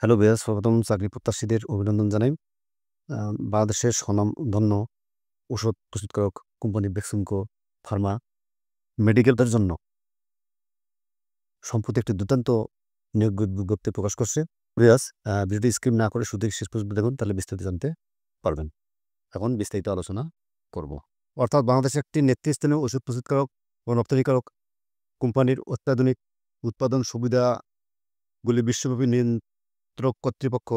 Hello viewers, স্বাগতম চাকরি প্রত্যাশীদের অভিনন্দন জানাই। বাংলাদেশের স্বনামধন্য ওষুধ প্রস্তুতকারক কোম্পানি বেক্সিমকো ফার্মা মেডিকেলদের জন্য সম্প্রতি একটি দুর্দান্ত নিয়োগ বিজ্ঞপ্তি প্রকাশ করছে। ভিউয়ার্স, ভিডিওটি স্কিপ না করে শুধু শেষ পর্যন্ত দেখুন, তাহলে বিস্তারিত জানতে পারবেন। এখন বিস্তারিত আলোচনা করব। অর্থাৎ বাংলাদেশে একটি নেতৃস্থানীয় ওষুধ প্রস্তুতকারক ও রপ্তানিকারক কোম্পানির অত্যাধুনিক উৎপাদন সুবিধাগুলি বিশ্বব্যাপী নিয়ন্ত্রক কর্তৃপক্ষ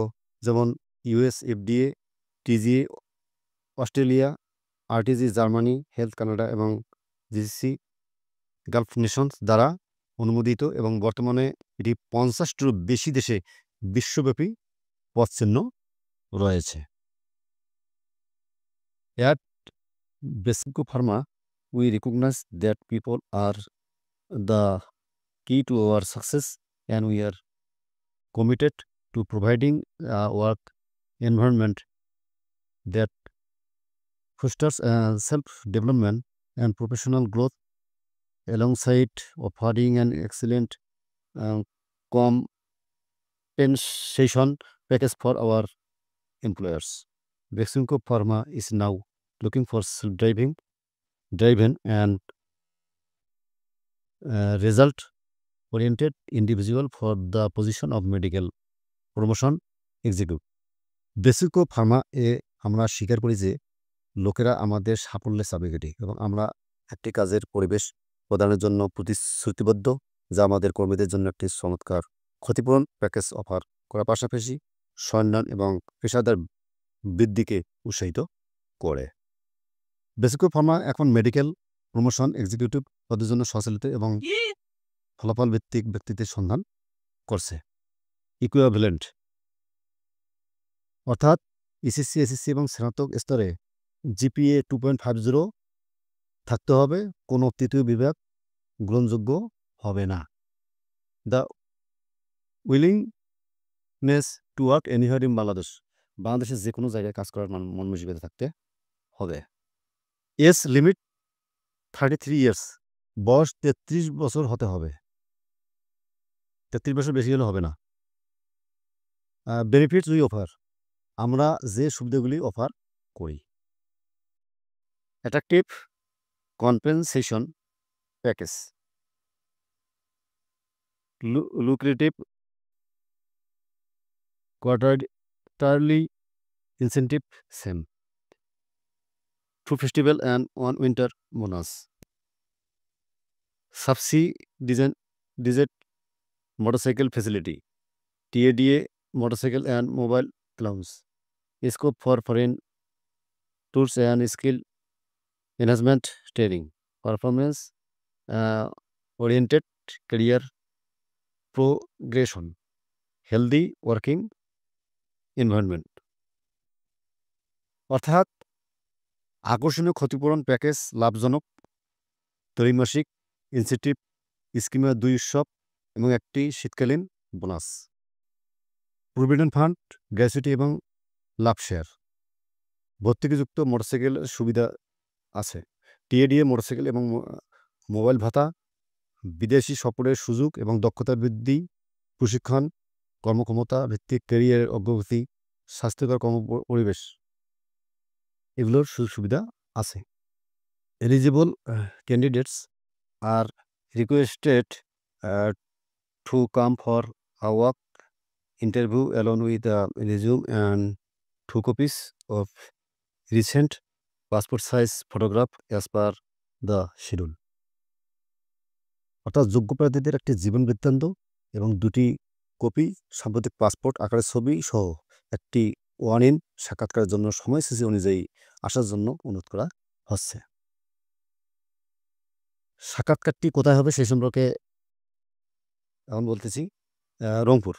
যেমন US FDA, TGA Australia, RTG Germany, health Canada এবং জিসিসি গালফ নেশনস দ্বারা অনুমোদিত এবং বর্তমানে এটি 50টিরও বেশি দেশে বিশ্বব্যাপী পদচিহ্ন রয়েছে। At Besimco Pharma, we recognize that people are the key to our success, and we are committed to providing a work environment that fosters self-development and professional growth, alongside offering an excellent compensation package for our employers. Besimco Pharma is now looking for driven and result-oriented individual for the position of medical promotion executive. বেসিকো pharma আমরা স্বীকার করি যে লোকেরা আমাদের সাফল্যের চাবিকাঠি এবং আমরা একটি কাজের পরিবেশ প্রদানের জন্য প্রতিশ্রুতিবদ্ধ, যা আমাদের কর্মীদের জন্য একটি চমৎকার ক্ষতিপূরণ প্যাকেজ অফার করার পাশাপাশি সম্মান এবং পেশাদার বৃদ্ধিকে উৎসাহিত করে। বেসিকো ফার্মা এখন মেডিকেল প্রমোশন এক্সিকিউটিভ পদের জন্য সচলিত এবং ফলাফল ভিত্তিক ব্যক্তিত্বের সন্ধান করছে। ইকুইভ্যালেন্ট অর্থাৎ এসএসসি, এসএসসি এবং স্নাতক স্তরে জিপিএ 2.50 থাকতে হবে। কোনো তৃতীয় বিভাগ গ্রহণযোগ্য হবে না। The willingness to work anywhere in Bangladesh, বাংলাদেশের যে কোনো জায়গায় কাজ করার মনমানসিকতা থাকতে হবে। এজ লিমিট 33 ইয়ার্স, বয়স 33 বছর হতে হবে। 33 বছর বেশি হলে হবে না। বেনিফিটস উই অফার, আমরা যে সুবিধাগুলি অফার করি। Attractive compensation package, lucrative quarterly incentive সেম, food festival and one winter bonus, subsidized motorcycle facility, TA DA motorcycle and mobile lounge, scope for foreign tours and skill enhancement training, performance oriented career progression, healthy working environment। অর্থাৎ আকর্ষণীয় ক্ষতিপূরণ package, লাভজনক ত্রৈমাসিক incentive স্কিমের 2 উৎসব এবং একটি শীতকালীন বোনাস, প্রভিডেন্ট ফান্ড গ্র্যাচুইটি এবং লাভ শেয়ার, ভর্তুকিযুক্ত মোটরসাইকেলের সুবিধা আছে, টিএডিএ মোটরসাইকেল এবং মোবাইল ভাতা, বিদেশি সফরের সুযোগ এবং দক্ষতা বৃদ্ধি, প্রশিক্ষণ, কর্মক্ষমতা ভিত্তিক ক্যারিয়ারের অগ্রগতি, স্বাস্থ্যকর কর্মপরিবেশ, এগুলোর সুযোগ সুবিধা আছে। Eligible candidates are requested to come for a work interview along with a resume and 2 copies of recent passport size photograph as per the schedule। অর্থাৎ যোগ্য প্রার্থীদের একটি জীবন বৃত্তান্ত এবং 2টি কপি সাম্প্রতিক পাসপোর্ট আকারের ছবি সহ একটি ওয়ান-ইন সাক্ষাৎকারের জন্য সময়সূচি অনুযায়ী আসার জন্য অনুরোধ করা হচ্ছে। সাক্ষাৎকারটি কোথায় হবে সেই সম্পর্কে এখন বলতেছি। Rangpur.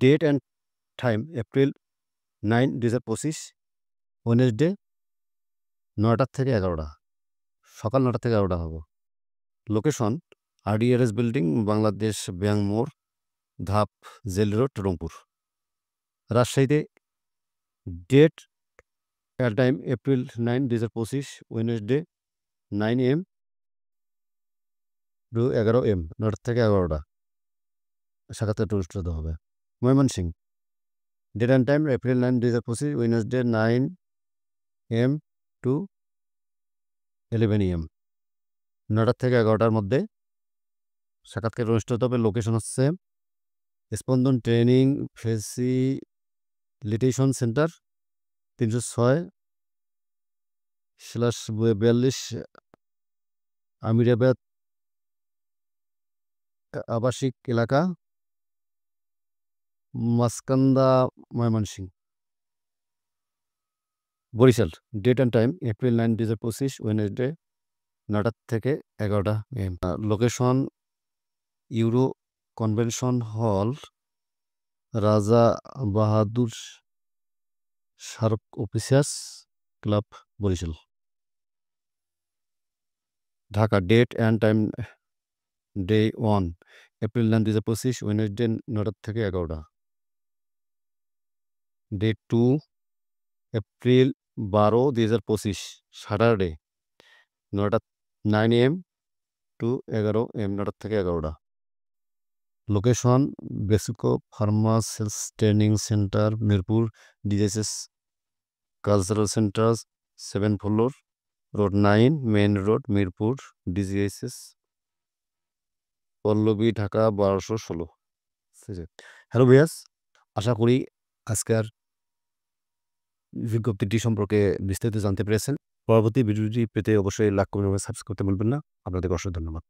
Date and time April 9, 2025, Wednesday 9টা থেকে 11টা, সকাল 9টা থেকে 11টা হবে। Location RDRS building, Bangladesh bank মোড়, ধাপ, জেল রোড, রংপুর। রাজশাহীতে date and time April 9, 2025, Wednesday 9 AM to 11 AM, 9টা থেকে 11টা, সাক্ষাৎকার অনুষ্ঠিত হবে। Mymensingh. Date and time April 9, 2025, Wednesday 9 AM to 11 AM, 9টা থেকে 11টার মধ্যে সাক্ষাৎকার অনুষ্ঠিত হবে। লোকেশন হচ্ছে স্পন্দন ট্রেনিং ফেসিলিটেশন সেন্টার, 306/42 আমিরাবাদ আবাসিক এলাকা, Mashkanda, Mymensingh, Barishal. Date and time April 9, 2025, Wednesday 9টা থেকে 11টা AM। Location euro convention hall, Raja Bahadur Sarak officers club, Barishal, Dhaka. Date and time day 1 April 9, 2025, Wednesday 9টা থেকে 11টা। Date 2 April 12, 2025, Saturday 9 AM to 11 AM, 9টা থেকে 11টা। লোকেশন বেসিকো pharmacist training centre, Mirpur, DSS cultural centre, 7th floor, road 9, main road, Mirpur, DGSS, Pallabi, Dhaka 1216। Hello viewers, আশা করি আজকের বিজ্ঞপ্তিটি সম্পর্কে বিস্তারিত জানতে পেরেছেন। পরবর্তী ভিডিওটি পেতে অবশ্যই লাইক, কমেন্ট এবং সাবস্ক্রাইব করতে ভুলবেন না। আপনাদেরকে অসংখ্য ধন্যবাদ।